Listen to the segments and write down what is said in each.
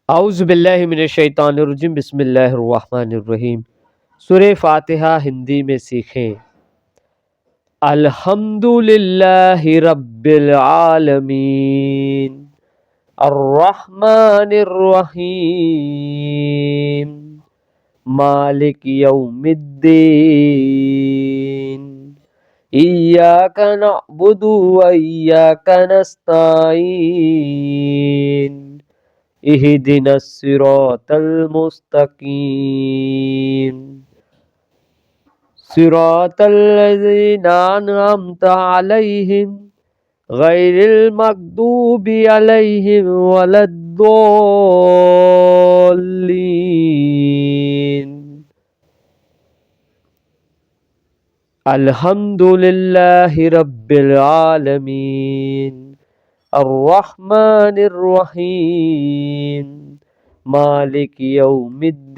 औज़ुबिल्लाहिमिनश्शैतानिर्रजीम बिस्मिल्लाहिर्रहमानिर्रहीम। सूरह फातिहा हिंदी में सीखें। अल्हम्दुलिल्लाहि रब्बिल आलमीन अर्रहमानिर्रहीम मालिक यौमिद्दीन इय्याका नअबुदु व इय्याका नस्तईन इहदिनस सिरातल मुस्तकीम सिरातल लज़ीना अनअमता अलैहिम गैरिल मग़दूबि अलैहिम वलद्दोल्लीन। अल्हम्दुलिल्लाहि रब्बिल आलमीन अर्रहमानिर्रहीम मालिक यौमिद्दीन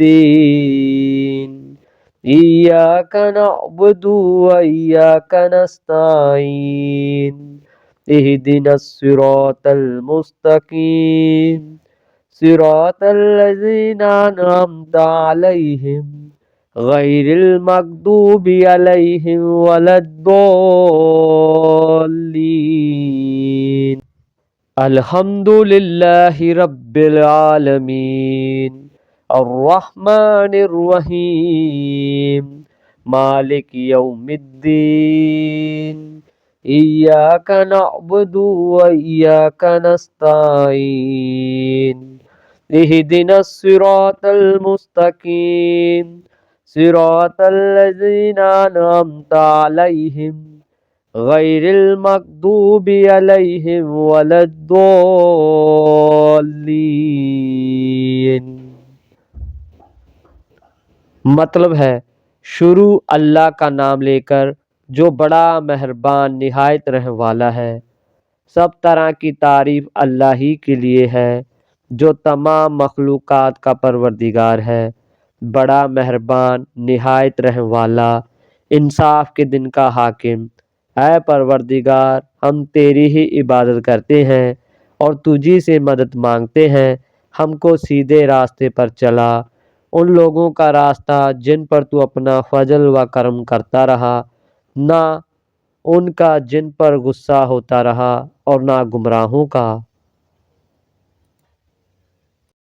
इय्याका नअबुदु व इय्याका नस्तईन इहदिनस सिरातल मुस्तकीम सिरातल लज़ीना अनअमता अलैहिम गैरिल मग़दूबि अलैहिम वलद्दोल्लीन। अल्हम्दुलिल्लाहि रब्बिल आलमीन अर्रहमानिर्रहीम मालिक यौमिद्दीन इय्याका नअबुदु व इय्याका नस्तईन इहदिनस सिरातल मुस्तकीम सिरातल लज़ीना अनअमता अलैहिम गैरिल मग़दूबि अलैहिम वलद्दोल्लीन। मतलब है, शुरू अल्लाह का नाम लेकर जो बड़ा मेहरबान निहायत रहने वाला है। सब तरह की तारीफ़ अल्लाह ही के लिए है जो तमाम मखलूक़ात का परवरदिगार है, बड़ा मेहरबान निहायत रहने वाला, इंसाफ के दिन का हाकिम। ऐ परवरदिगार, हम तेरी ही इबादत करते हैं और तुझी से मदद मांगते हैं। हमको सीधे रास्ते पर चला, उन लोगों का रास्ता जिन पर तू अपना फजल व करम करता रहा, ना उनका जिन पर गुस्सा होता रहा और ना गुमराहों का।